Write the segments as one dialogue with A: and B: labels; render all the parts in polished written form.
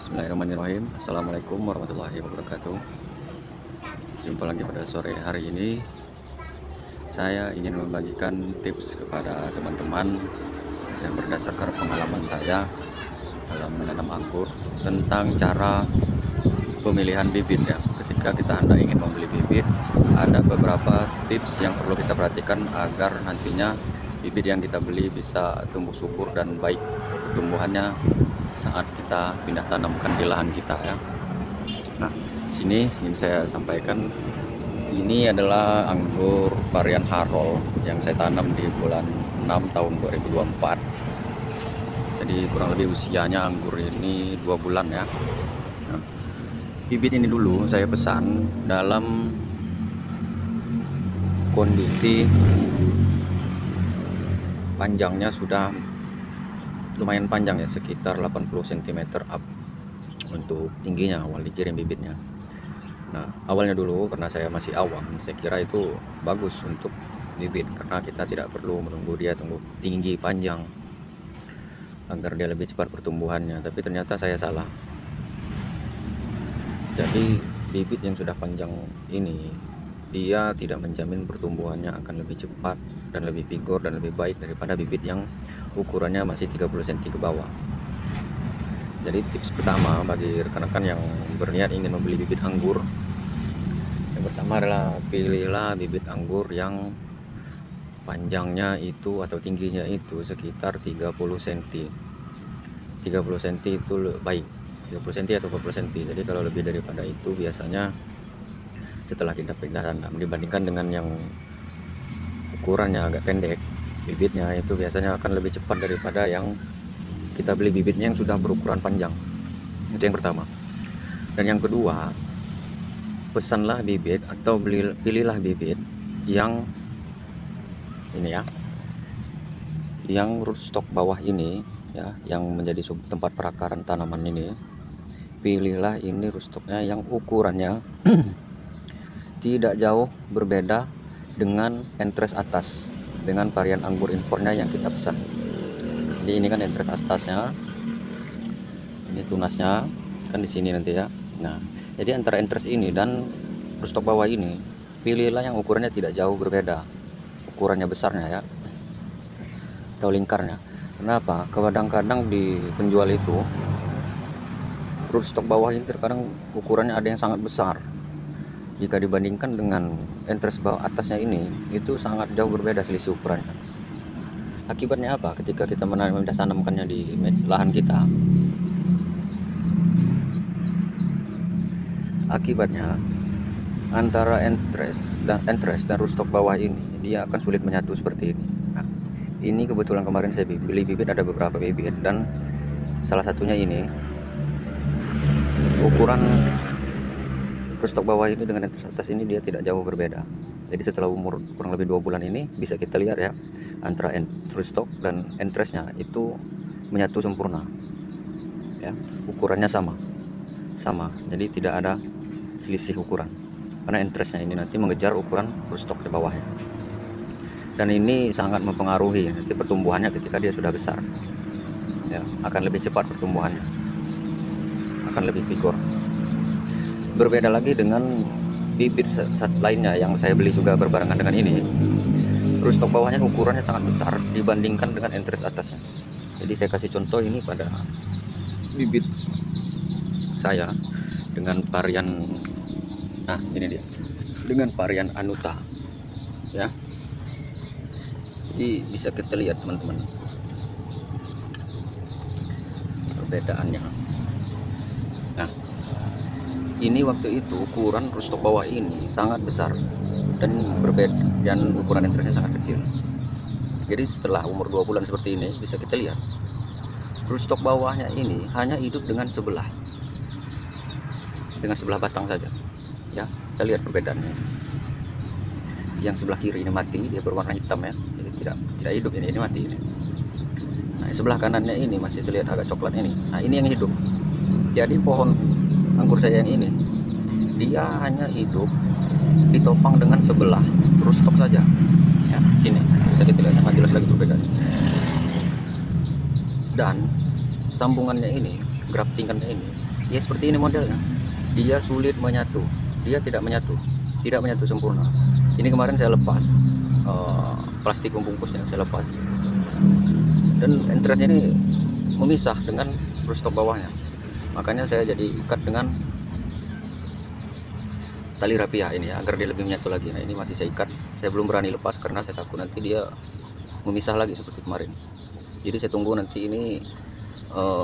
A: Bismillahirrahmanirrahim. Assalamualaikum warahmatullahi wabarakatuh. Jumpa lagi pada sore hari ini. Saya ingin membagikan tips kepada teman-teman yang berdasarkan pengalaman saya dalam menanam anggur tentang cara pemilihan bibit ya. Ketika kita hendak ingin membeli bibit, ada beberapa tips yang perlu kita perhatikan agar nantinya bibit yang kita beli bisa tumbuh subur dan baik pertumbuhannya saat kita pindah tanamkan di lahan kita ya. Nah, sini ingin saya sampaikan, ini adalah anggur varian Harold yang saya tanam di bulan 6 tahun 2024. Jadi kurang lebih usianya anggur ini 2 bulan ya. Nah, bibit ini dulu saya pesan dalam kondisi panjangnya sudah lumayan panjang ya, sekitar 80 cm up untuk tingginya awal dikirim bibitnya. Nah, awalnya dulu karena saya masih awam, saya kira itu bagus untuk bibit karena kita tidak perlu menunggu dia tumbuh tinggi panjang agar dia lebih cepat pertumbuhannya, tapi ternyata saya salah. Jadi bibit yang sudah panjang ini dia tidak menjamin pertumbuhannya akan lebih cepat dan lebih vigor dan lebih baik daripada bibit yang ukurannya masih 30 cm ke bawah. Jadi tips pertama bagi rekan-rekan yang berniat ingin membeli bibit anggur, yang pertama adalah pilihlah bibit anggur yang panjangnya itu atau tingginya itu sekitar 30 cm. 30 cm itu baik, 30 cm atau 40 cm. Jadi kalau lebih daripada itu biasanya setelah kita pindah tanam, dibandingkan dengan yang ukurannya agak pendek bibitnya, itu biasanya akan lebih cepat daripada yang kita beli bibitnya yang sudah berukuran panjang. Itu yang pertama. Dan yang kedua, pesanlah bibit atau pilihlah bibit yang ini ya, yang rootstock bawah ini ya, yang menjadi tempat perakaran tanaman ini. Pilihlah ini rootstocknya yang ukurannya tidak jauh berbeda dengan entres atas, dengan varian anggur impornya yang kita pesan. Jadi ini kan entres atasnya, ini tunasnya kan di sini nanti ya. Nah, jadi antara entres ini dan rootstock bawah ini, pilihlah yang ukurannya tidak jauh berbeda, ukurannya besarnya ya, atau lingkarnya. Kenapa? Kadang-kadang di penjual itu rootstock bawah ini terkadang ukurannya ada yang sangat besar. Jika dibandingkan dengan entres bawah atasnya ini, itu sangat jauh berbeda selisih ukurannya. Akibatnya apa? Ketika kita tanamkannya di lahan kita, akibatnya antara entres dan rootstock bawah ini dia akan sulit menyatu seperti ini. Nah, ini kebetulan kemarin saya beli bibit, ada beberapa bibit, dan salah satunya ini ukuran rootstock bawah ini dengan entres atas ini dia tidak jauh berbeda. Jadi setelah umur kurang lebih 2 bulan ini bisa kita lihat ya, antara rootstock dan entresnya itu menyatu sempurna ya, ukurannya sama. Jadi tidak ada selisih ukuran karena entresnya ini nanti mengejar ukuran rootstock di bawahnya, dan ini sangat mempengaruhi nanti pertumbuhannya. Ketika dia sudah besar ya, akan lebih cepat pertumbuhannya, akan lebih vigor. Berbeda lagi dengan bibit lainnya yang saya beli juga berbarengan dengan ini. Rootstock bawahnya ukurannya sangat besar dibandingkan dengan entres atasnya. Jadi saya kasih contoh ini pada bibit saya dengan varian, nah ini dia, dengan varian Anuta ya. Jadi bisa kita lihat teman-teman perbedaannya. Nah, ini waktu itu ukuran rootstock bawah ini sangat besar dan berbeda, dan ukuran entresnya sangat kecil. Jadi setelah umur 2 bulan seperti ini bisa kita lihat rootstock bawahnya ini hanya hidup dengan sebelah batang saja ya. Kita lihat perbedaannya. Yang sebelah kiri ini mati, dia berwarna hitam ya, jadi tidak hidup. Ini mati ini. Nah, sebelah kanannya ini masih terlihat agak coklat ini. Nah, ini yang hidup. Jadi pohon anggur saya yang ini dia hanya hidup ditopang dengan sebelah rootstock saja ya. Sini bisa kita lihat sangat jelas lagi perbedaannya. Dan sambungannya ini, graftingannya ini Ya seperti ini modelnya, dia sulit menyatu, dia tidak menyatu sempurna. Ini kemarin saya lepas plastik pembungkusnya, saya lepas, dan entrennya ini memisah dengan rooftop bawahnya. Makanya saya jadi ikat dengan tali rapia ini ya, agar dia lebih menyatu lagi. Nah ini masih saya ikat, saya belum berani lepas karena saya takut nanti dia memisah lagi seperti kemarin. Jadi saya tunggu nanti ini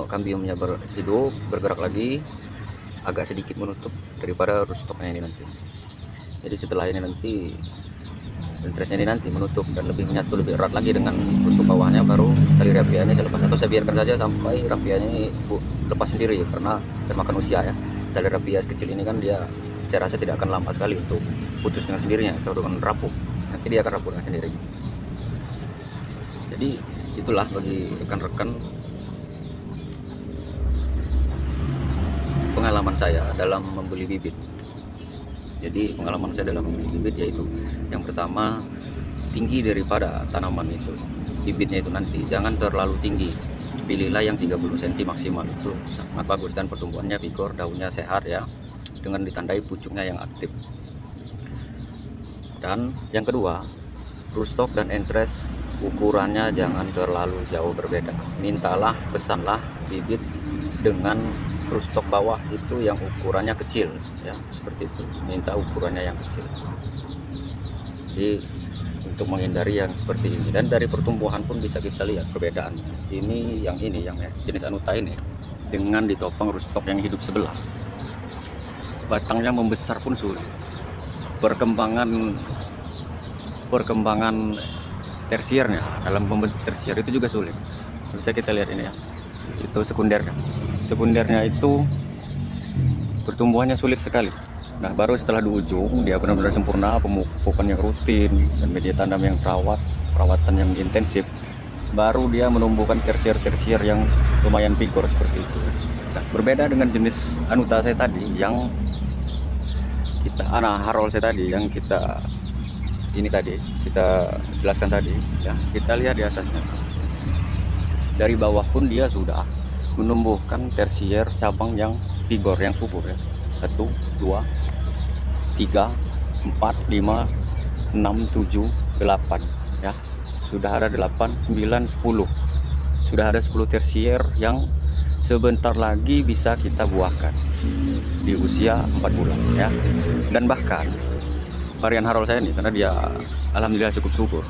A: kambiumnya berhidup, bergerak lagi, agak sedikit menutup daripada rooftopnya ini nanti. Jadi setelah ini nanti interestnya ini nanti menutup dan lebih menyatu, lebih erat lagi dengan rooftop bawahnya, baru tali rapianya saya lepas, atau saya biarkan saja sampai rapianya ini lepas sendiri, karena termakan usia ya. Tali rapia kecil ini kan dia, saya rasa tidak akan lama sekali untuk putus dengan sendirinya atau dengan rapuh, nanti dia akan rapuh dengan sendiri. Jadi itulah bagi rekan-rekan pengalaman saya dalam membeli bibit. Jadi pengalaman saya dalam membeli bibit yaitu, yang pertama, tinggi daripada tanaman itu, bibitnya itu nanti jangan terlalu tinggi, pilihlah yang 30 cm maksimal, itu sangat bagus dan pertumbuhannya vigor, daunnya sehat ya, dengan ditandai pucuknya yang aktif. Dan yang kedua, rootstock dan entres ukurannya jangan terlalu jauh berbeda. Mintalah, pesanlah bibit dengan rootstock bawah itu yang ukurannya kecil ya, seperti itu, minta ukurannya yang kecil. Jadi untuk menghindari yang seperti ini, dan dari pertumbuhan pun bisa kita lihat perbedaannya. Ini yang jenis anuta ini dengan ditopang rootstock yang hidup sebelah, batangnya membesar pun sulit. Perkembangan tersiernya, dalam pembentuk tersier itu juga sulit. Bisa kita lihat ini ya, itu sekundernya itu pertumbuhannya sulit sekali. Nah baru setelah di ujung dia benar-benar sempurna, pemupukan yang rutin dan media tanam yang perawatan yang intensif, baru dia menumbuhkan tersier yang lumayan vigor seperti itu. Nah, berbeda dengan jenis anuta saya tadi yang Harold saya tadi yang kita jelaskan tadi ya, kita lihat di atasnya, dari bawah pun dia sudah menumbuhkan tersier cabang yang vigor, yang subur ya. 1, 2, 3, 4, 5, 6, 7, 8 ya. Sudah ada 8, 9, 10. Sudah ada 10 tersier yang sebentar lagi bisa kita buahkan di usia 4 bulan ya. Dan bahkan varian Harold saya ini, karena dia alhamdulillah cukup subur,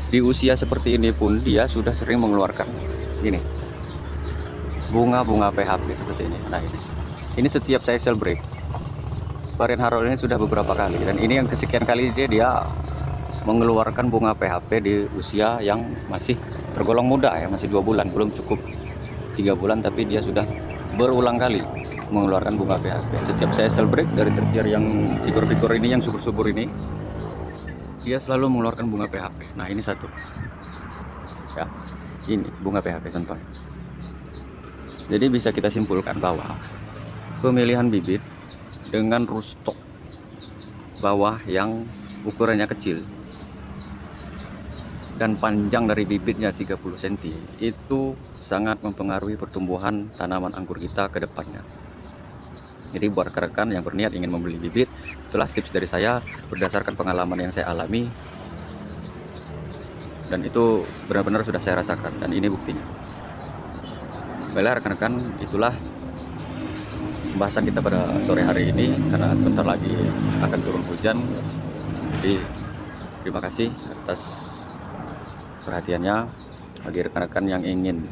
A: di usia seperti ini pun dia sudah sering mengeluarkan ini bunga-bunga PHP seperti ini. Nah ini setiap saya sell break, varian Harold ini sudah beberapa kali, dan ini yang kesekian kali dia mengeluarkan bunga PHP di usia yang masih tergolong muda ya, masih 2 bulan, belum cukup 3 bulan, tapi dia sudah berulang kali mengeluarkan bunga PHP. Setiap saya sell break dari tersier yang vigor-vigor ini, yang subur-subur ini, dia selalu mengeluarkan bunga PHP. Nah ini satu ya, ini bunga PHP contohnya. Jadi bisa kita simpulkan bahwa pemilihan bibit dengan rootstock bawah yang ukurannya kecil dan panjang dari bibitnya 30 cm itu sangat mempengaruhi pertumbuhan tanaman anggur kita ke depannya. Jadi buat rekan-rekan yang berniat ingin membeli bibit, itulah tips dari saya berdasarkan pengalaman yang saya alami, dan itu benar-benar sudah saya rasakan, dan ini buktinya. Baiklah rekan-rekan, itulah pembahasan kita pada sore hari ini, karena sebentar lagi akan turun hujan. Jadi terima kasih atas perhatiannya. Bagi rekan-rekan yang ingin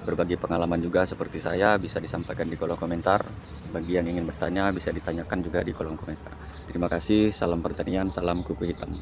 A: berbagi pengalaman juga seperti saya, bisa disampaikan di kolom komentar. Bagi yang ingin bertanya bisa ditanyakan juga di kolom komentar. Terima kasih, salam pertanian, salam kuku hitam.